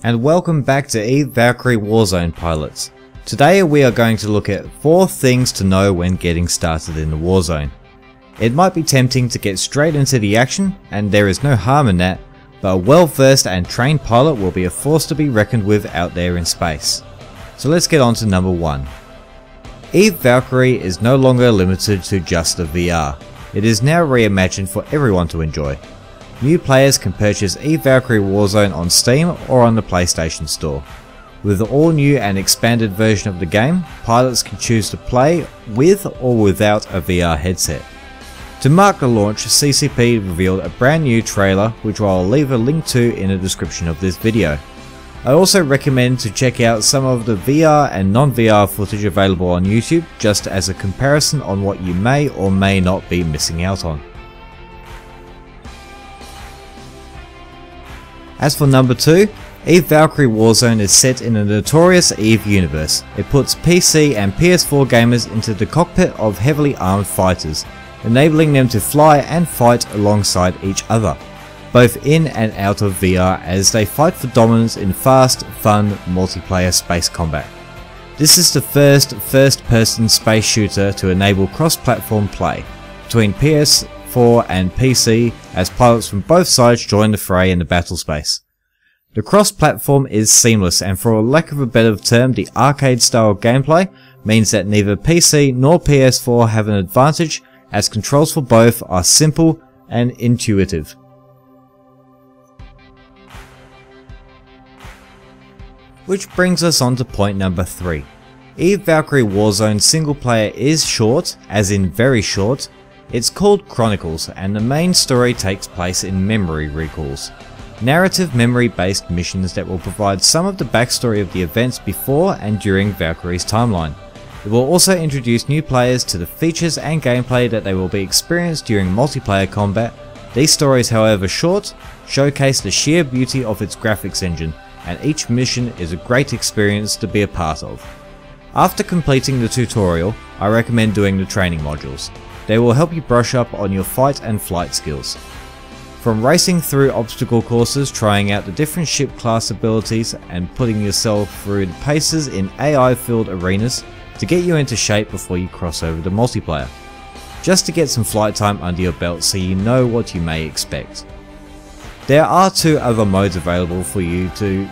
and welcome back to Eve Valkyrie Warzone pilots. Today we are going to look at 4 things to know when getting started in the Warzone. It might be tempting to get straight into the action, and there is no harm in that, but a well-versed and trained pilot will be a force to be reckoned with out there in space. So let's get on to number 1. Eve Valkyrie is no longer limited to just the VR. It is now reimagined for everyone to enjoy. New players can purchase Eve Valkyrie Warzone on Steam or on the PlayStation Store. With the all new and expanded version of the game, pilots can choose to play with or without a VR headset. To mark the launch, CCP revealed a brand new trailer which I'll leave a link to in the description of this video. I also recommend to check out some of the VR and non-VR footage available on YouTube just as a comparison on what you may or may not be missing out on. As for number 2, Eve Valkyrie Warzone is set in the notorious Eve universe. It puts PC and PS4 gamers into the cockpit of heavily armed fighters, enabling them to fly and fight alongside each other, both in and out of VR as they fight for dominance in fast, fun, multiplayer space combat. This is the first-person space shooter to enable cross-platform play between PS4 and PC as pilots from both sides join the fray in the battle space. The cross-platform is seamless, and for lack of a better term, the arcade-style gameplay means that neither PC nor PS4 have an advantage, as controls for both are simple and intuitive. Which brings us on to point number 3. Eve Valkyrie Warzone single player is short, as in very short. It's called Chronicles, and the main story takes place in memory recalls. Narrative memory based missions that will provide some of the backstory of the events before and during Valkyrie's timeline. It will also introduce new players to the features and gameplay that they will be experienced during multiplayer combat. These stories, however short, showcase the sheer beauty of its graphics engine, and each mission is a great experience to be a part of. After completing the tutorial, I recommend doing the training modules. They will help you brush up on your fight and flight skills. From racing through obstacle courses, trying out the different ship class abilities, and putting yourself through the paces in AI-filled arenas to get you into shape before you cross over to multiplayer. Just to get some flight time under your belt so you know what you may expect. There are 2 other modes available for you to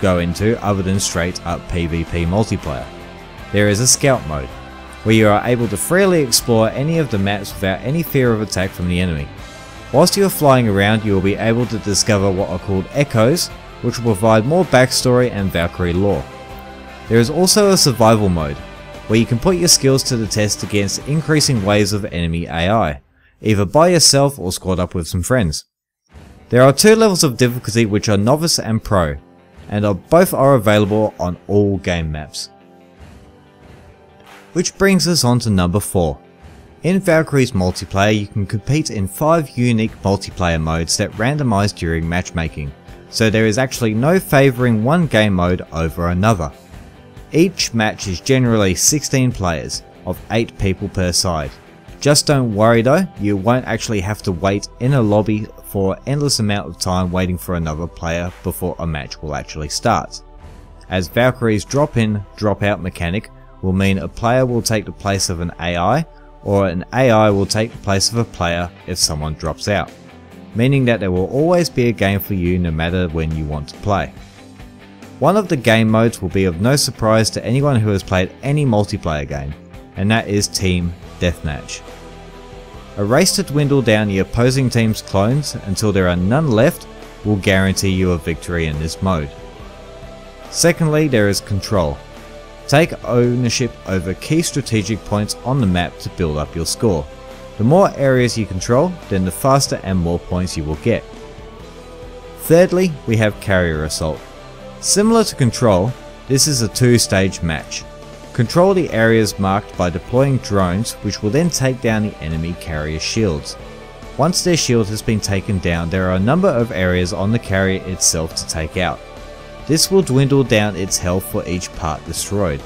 go into other than straight up PvP multiplayer. There is a scout mode, where you are able to freely explore any of the maps without any fear of attack from the enemy. Whilst you are flying around, you will be able to discover what are called echoes, which will provide more backstory and Valkyrie lore. There is also a survival mode, where you can put your skills to the test against increasing waves of enemy AI, either by yourself or squad up with some friends. There are 2 levels of difficulty which are Novice and Pro, and both are available on all game maps. Which brings us on to number 4. In Valkyrie's multiplayer you can compete in 5 unique multiplayer modes that randomize during matchmaking, so there is actually no favouring one game mode over another. Each match is generally 16 players, of 8 people per side. Just don't worry though, you won't actually have to wait in a lobby for an endless amount of time waiting for another player before a match will actually start, as Valkyrie's drop in, drop out mechanic will mean a player will take the place of an AI, or an AI will take the place of a player if someone drops out, meaning that there will always be a game for you no matter when you want to play. One of the game modes will be of no surprise to anyone who has played any multiplayer game, and that is Team Deathmatch. A race to dwindle down the opposing team's clones until there are none left will guarantee you a victory in this mode. Secondly, there is Control. Take ownership over key strategic points on the map to build up your score. The more areas you control, then the faster and more points you will get. Thirdly, we have Carrier Assault. Similar to Control, this is a 2-stage match. Control the areas marked by deploying drones, which will then take down the enemy carrier shields. Once their shield has been taken down, there are a number of areas on the carrier itself to take out. This will dwindle down its health for each part destroyed.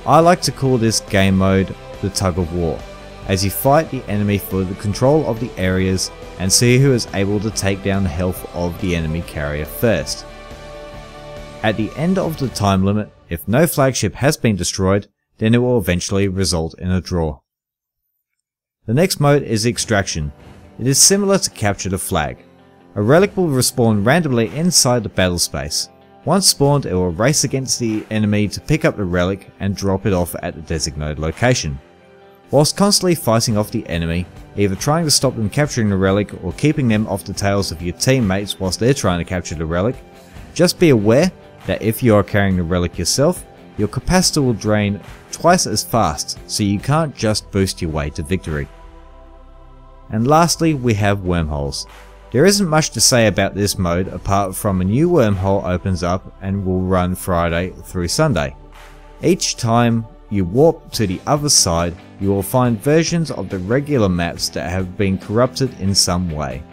I like to call this game mode the tug of war, as you fight the enemy for the control of the areas and see who is able to take down the health of the enemy carrier first. At the end of the time limit, if no flagship has been destroyed, then it will eventually result in a draw. The next mode is Extraction. It is similar to Capture the Flag. A relic will respawn randomly inside the battle space. Once spawned, it will race against the enemy to pick up the relic and drop it off at the designated location. Whilst constantly fighting off the enemy, either trying to stop them capturing the relic or keeping them off the tails of your teammates whilst they're trying to capture the relic, just be aware that if you are carrying the relic yourself, your capacitor will drain twice as fast, so you can't just boost your way to victory. And lastly, we have Wormholes. There isn't much to say about this mode apart from a new wormhole opens up and will run Friday through Sunday. Each time you warp to the other side, you will find versions of the regular maps that have been corrupted in some way,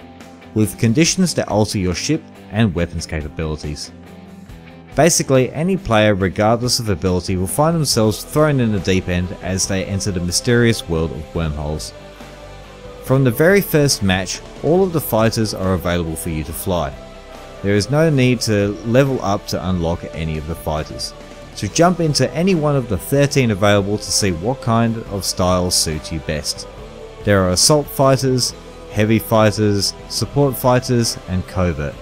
with conditions that alter your ship and weapons capabilities. Basically, any player regardless of ability will find themselves thrown in the deep end as they enter the mysterious world of Wormholes. From the very first match, all of the fighters are available for you to fly. There is no need to level up to unlock any of the fighters. So jump into any one of the 13 available to see what kind of style suits you best. There are assault fighters, heavy fighters, support fighters, and covert.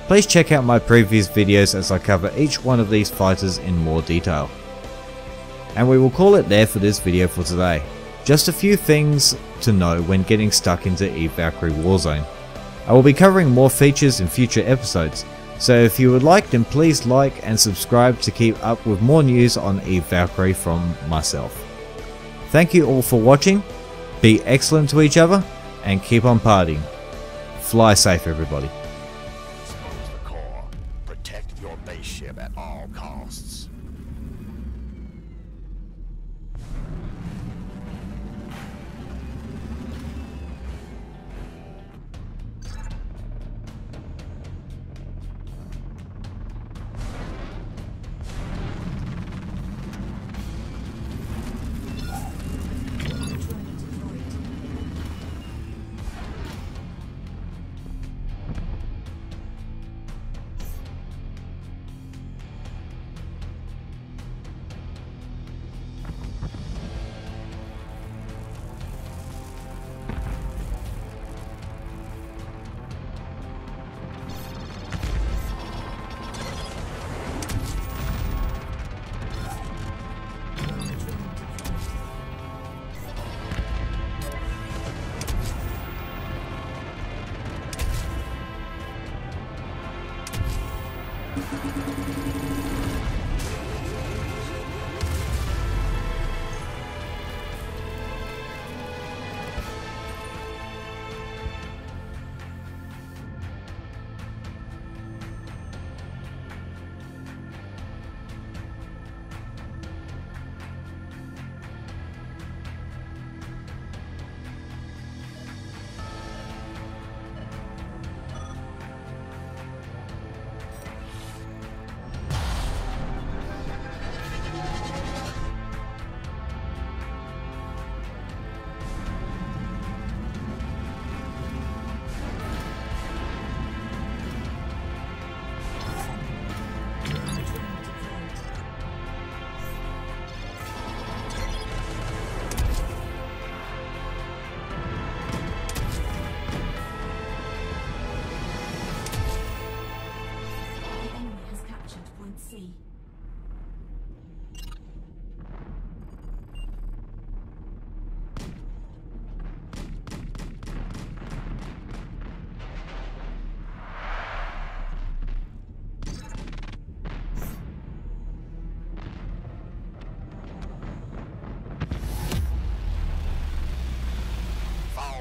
Please check out my previous videos as I cover each one of these fighters in more detail. And we will call it there for this video for today. Just a few things to know when getting stuck into Eve Valkyrie Warzone. I will be covering more features in future episodes, so if you would like, then please like and subscribe to keep up with more news on Eve Valkyrie from myself. Thank you all for watching, be excellent to each other, and keep on partying. Fly safe, everybody. Expose the core. Protect your base ship at all costs.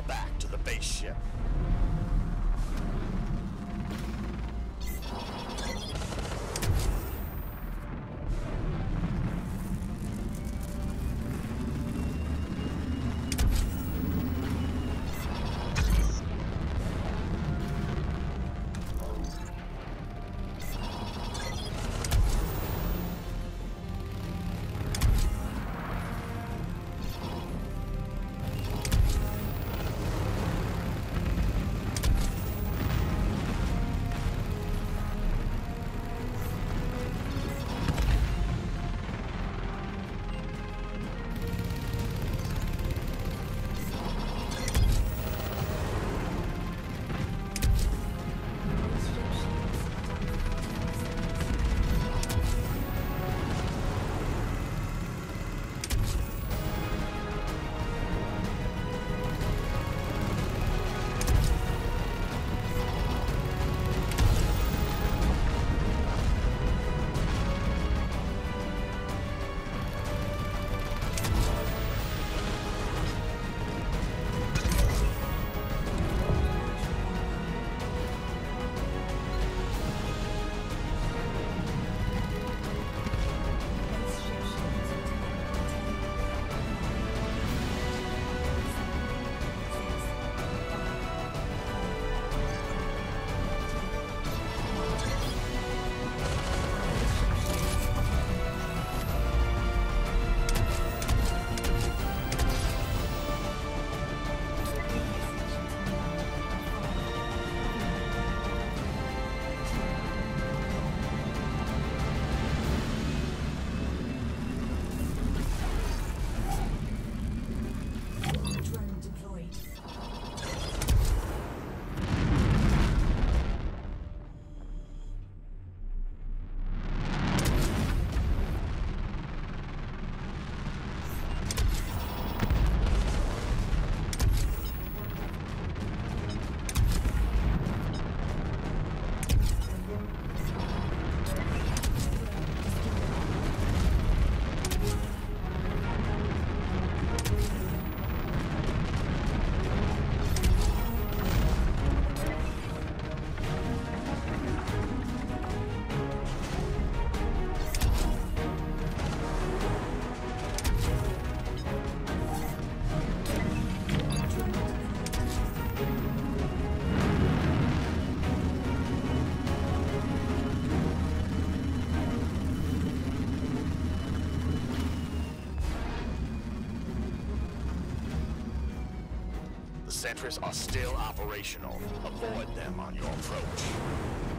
Back to the base ship. The sentries are still operational. Avoid them on your approach.